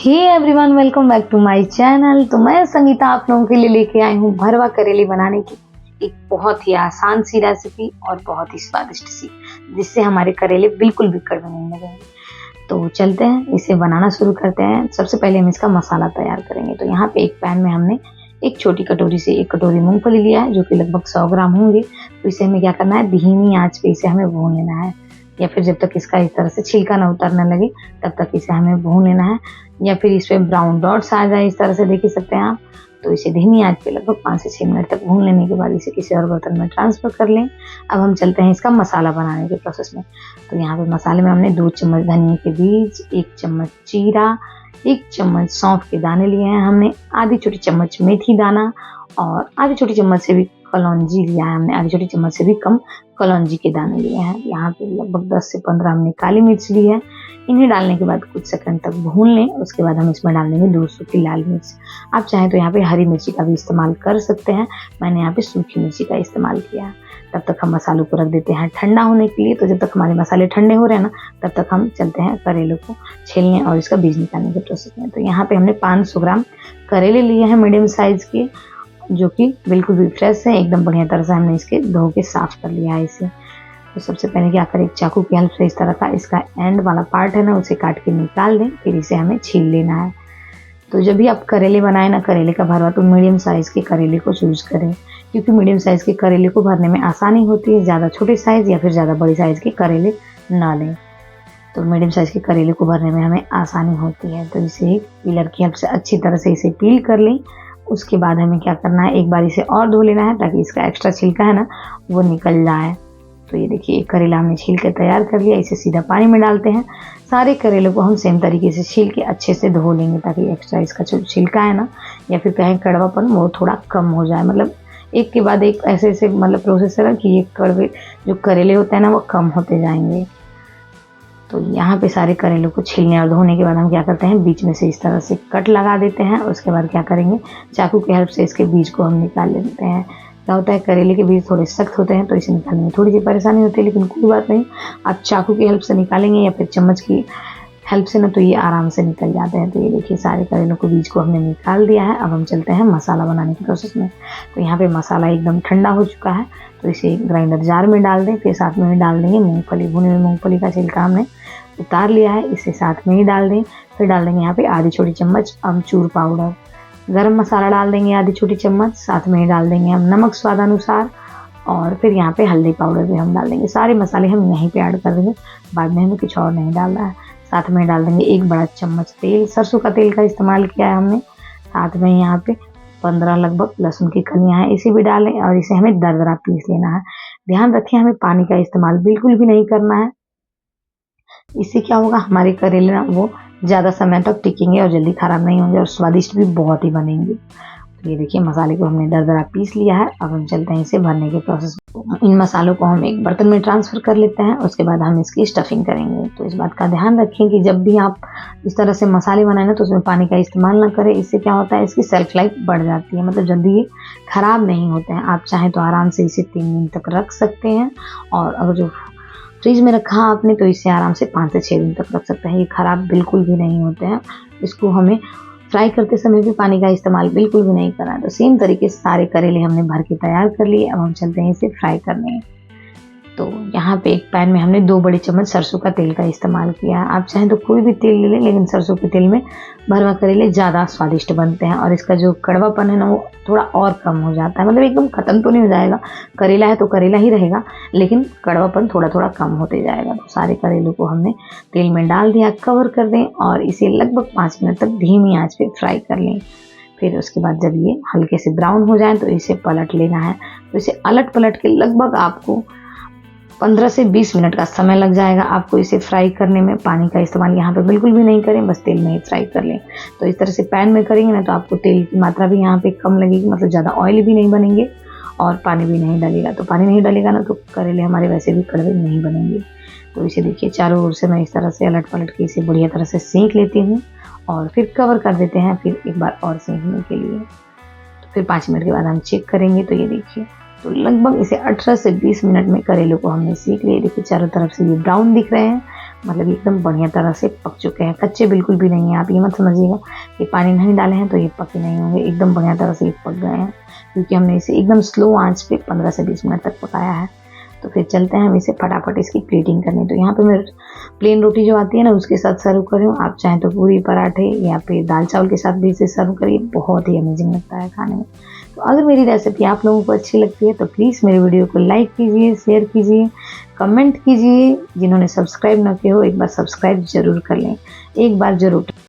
Hey everyone, welcome back to my channel. तो मैं संगीता आप लोगों के लिए लेके आई हूँ भरवा करेले बनाने की एक बहुत ही आसान सी रेसिपी और बहुत ही स्वादिष्ट सी, जिससे हमारे करेले बिल्कुल भी कड़वे नहीं लगेंगे। तो चलते हैं, इसे बनाना शुरू करते हैं। सबसे पहले हम इसका मसाला तैयार करेंगे। तो यहाँ पे एक पैन में हमने एक छोटी कटोरी से 1 कटोरी मूंगफली लिया है, जो कि लगभग 100 ग्राम होंगे। तो इसे हमें क्या करना है, धीमी आंच पे इसे हमें भून लेना है, या फिर जब तक इसका इस तरह से छिलका ना उतरने लगे तब तक इसे हमें भून लेना है, या फिर इस पे ब्राउन डॉट्स आ जाए इस तरह से, देख ही सकते हैं आप। तो इसे धीमी आंच पे लगभग 5 से 6 मिनट तक भून लेने के बाद इसे किसी और बर्तन में ट्रांसफर कर लें। अब हम चलते हैं इसका मसाला बनाने के प्रोसेस में। तो यहाँ पे मसाले में हमने 2 चम्मच धनिया के बीज, 1 चम्मच जीरा, 1 चम्मच सौंफ के दाने लिए हैं हमने, आधी छोटी चम्मच मेथी दाना और आधी छोटी चम्मच से भी कलौंजी लिया है हमने, आधी छोटी चम्मच से भी कम कलौंजी के दाने लिए हैं। यहाँ पे लगभग 10 से 15 हमने काली मिर्च ली है। इन्हें डालने के बाद कुछ सेकंड तक भून लें। उसके बाद हम इसमें डाल देंगे 2 सूखी लाल मिर्च। आप चाहें तो यहाँ पे हरी मिर्ची का भी इस्तेमाल कर सकते हैं, मैंने यहाँ पे सूखी मिर्ची का इस्तेमाल किया। तब तक हम मसालों को रख देते हैं ठंडा होने के लिए। तो जब तक हमारे मसाले ठंडे हो रहे हैं ना, तब तक हम चलते हैं करेले को छीलने और इसका बीज निकालने के प्रोसेस में। तो यहाँ पे हमने 500 ग्राम करेले लिए हैं मीडियम साइज के, जो कि बिल्कुल भी फ्रेश है, एकदम बढ़िया तरह से हमने इसके धो के साफ कर लिया है इसे। तो सबसे पहले क्या करें, चाकू की हेल्प से इस तरह का इसका एंड वाला पार्ट है ना, उसे काट के निकाल दें, फिर इसे हमें छील लेना है। तो जब भी आप करेले बनाए ना, करेले का भरवा, तो मीडियम साइज के करेले को चूज करें, क्योंकि मीडियम साइज के करेले को भरने में आसानी होती है। ज़्यादा छोटे साइज या फिर ज़्यादा बड़ी साइज के करेले ना लें। तो मीडियम साइज के करेले को भरने में हमें आसानी होती है। तो इसे पीलर की हेल्प से अच्छी तरह से इसे पील कर लें। उसके बाद हमें क्या करना है, एक बार इसे और धो लेना है, ताकि इसका एक्स्ट्रा छिलका है ना, वो निकल जाए। तो ये देखिए, एक करेला हमने छील के तैयार कर लिया। इसे सीधा पानी में डालते हैं। सारे करेलों को हम सेम तरीके से छील के अच्छे से धो लेंगे, ताकि एक्स्ट्रा इसका जो छिलका है ना, या फिर कहें कड़वापन, वो थोड़ा कम हो जाए। मतलब एक के बाद एक ऐसे ऐसे मतलब प्रोसेस है कि ये कड़वे जो करेले होते हैं ना, वो कम होते जाएंगे। तो यहाँ पे सारे करेलों को छीलने और धोने के बाद हम क्या करते हैं, बीच में से इस तरह से कट लगा देते हैं। उसके बाद क्या करेंगे, चाकू की हेल्प से इसके बीज को हम निकाल लेते हैं। क्या होता है, करेले के बीज थोड़े सख्त होते हैं, तो इसे निकालने में थोड़ी सी परेशानी होती है, लेकिन कोई बात नहीं, आप चाकू की हेल्प से निकालेंगे या फिर चम्मच की हेल्प से ना, तो ये आराम से निकल जाते हैं। तो ये देखिए, सारे करेलों को बीज को हमने निकाल दिया है। अब हम चलते हैं मसाला बनाने के प्रोसेस में। तो यहाँ पे मसाला एकदम ठंडा हो चुका है, तो इसे ग्राइंडर जार में डाल दें। फिर साथ में ही डाल देंगे मूंगफली, भुनी हुई मूंगफली का छिलका हमने उतार लिया है, इसे साथ में ही डाल दें। फिर डाल देंगे यहाँ पे आधी छोटी चम्मच अमचूर पाउडर, गरम मसाला डाल देंगे आधी छोटी चम्मच, साथ में ही डाल देंगे हम नमक स्वादानुसार, और फिर यहाँ पे हल्दी पाउडर भी हम डाल देंगे। सारे मसाले हम यहीं पे ऐड कर देंगे, बाद में हमें कुछ और नहीं डालना है। साथ में डाल देंगे 1 बड़ा चम्मच तेल, सरसों का तेल का इस्तेमाल किया है हमने। साथ में यहाँ पे 15 लगभग लहसुन की कलियां हैं, इसे भी डालें और इसे हमें दरदरा पीस लेना है। ध्यान रखें, हमें पानी का इस्तेमाल बिल्कुल भी नहीं करना है। इससे क्या होगा, हमारे करेले ना वो ज़्यादा समय तक टिकेंगे और जल्दी खराब नहीं होंगे और स्वादिष्ट भी बहुत ही बनेंगे। तो ये देखिए, मसाले को हमने दरदरा पीस लिया है। अब हम चलते हैं इसे भरने के प्रोसेस में। इन मसालों को हम एक बर्तन में ट्रांसफ़र कर लेते हैं। उसके बाद हम इसकी स्टफिंग करेंगे। तो इस बात का ध्यान रखें कि जब भी आप इस तरह से मसाले बनाए ना, तो उसमें पानी का इस्तेमाल ना करें। इससे क्या होता है, इसकी सेल्फ लाइफ बढ़ जाती है, मतलब जल्दी ये खराब नहीं होते हैं। आप चाहें तो आराम से इसे 3 दिन तक रख सकते हैं, और अगर जो फ्रिज में रखा आपने, तो इसे आराम से 5 से 6 दिन तक रख सकते हैं। ये खराब बिल्कुल भी नहीं होते हैं। इसको हमें फ्राई करते समय भी पानी का इस्तेमाल बिल्कुल भी नहीं करना है। तो सेम तरीके से सारे करेले हमने भर के तैयार कर लिए। अब हम चलते हैं इसे फ्राई करने। तो यहाँ पे एक पैन में हमने 2 बड़ी चम्मच सरसों का तेल का इस्तेमाल किया है। आप चाहें तो कोई भी तेल ले लें, लेकिन सरसों के तेल में भरवा करेले ज़्यादा स्वादिष्ट बनते हैं, और इसका जो कड़वापन है ना, वो थोड़ा और कम हो जाता है। मतलब एकदम ख़त्म तो नहीं हो जाएगा, करेला है तो करेला ही रहेगा, लेकिन कड़वापन थोड़ा थोड़ा कम होते जाएगा। तो सारे करेलों को हमने तेल में डाल दिया, कवर कर दें और इसे लगभग 5 मिनट तक धीमी आँच पे फ्राई कर लें। फिर उसके बाद जब ये हल्के से ब्राउन हो जाए, तो इसे पलट लेना है। तो इसे अलट पलट के लगभग आपको 15 से 20 मिनट का समय लग जाएगा आपको इसे फ्राई करने में। पानी का इस्तेमाल यहाँ पे बिल्कुल भी नहीं करें, बस तेल में ही फ्राई कर लें। तो इस तरह से पैन में करेंगे ना, तो आपको तेल की मात्रा भी यहाँ पे कम लगेगी, मतलब ज़्यादा ऑयल भी नहीं बनेंगे और पानी भी नहीं डलेगा। तो पानी नहीं डलेगा ना, तो करेले हमारे वैसे भी कड़वे नहीं बनेंगे। तो इसे देखिए, चारों ओर से मैं इस तरह से अलट पलट के इसे बढ़िया तरह से सेंक लेती हूँ, और फिर कवर कर देते हैं फिर एक बार और सेंकने के लिए। तो फिर 5 मिनट के बाद हम चेक करेंगे। तो ये देखिए, तो लगभग इसे 18 से 20 मिनट में करेलों को हमने सेक लिया। देखिए, चारों तरफ से ये ब्राउन दिख रहे हैं, मतलब एकदम बढ़िया तरह से पक चुके हैं, कच्चे बिल्कुल भी नहीं है। आप ये मत समझिएगा कि पानी नहीं डाले हैं तो ये पके नहीं होंगे, एकदम बढ़िया तरह से ये पक गए हैं, क्योंकि हमने इसे एकदम स्लो आंच पे 15 से 20 मिनट तक पकाया है। तो फिर चलते हैं हम इसे फटाफट इसकी प्लेटिंग करने। तो यहाँ पे मैं प्लेन रोटी जो आती है ना उसके साथ सर्व कर रही हूँ। आप चाहें तो पूरी पराठे या फिर दाल चावल के साथ भी इसे सर्व करिए, बहुत ही अमेजिंग लगता है खाने में। तो अगर मेरी रेसिपी आप लोगों को अच्छी लगती है तो प्लीज़ मेरे वीडियो को लाइक कीजिए, शेयर कीजिए, कमेंट कीजिए। जिन्होंने सब्सक्राइब ना किया हो एक बार सब्सक्राइब जरूर कर लें, एक बार जरूर।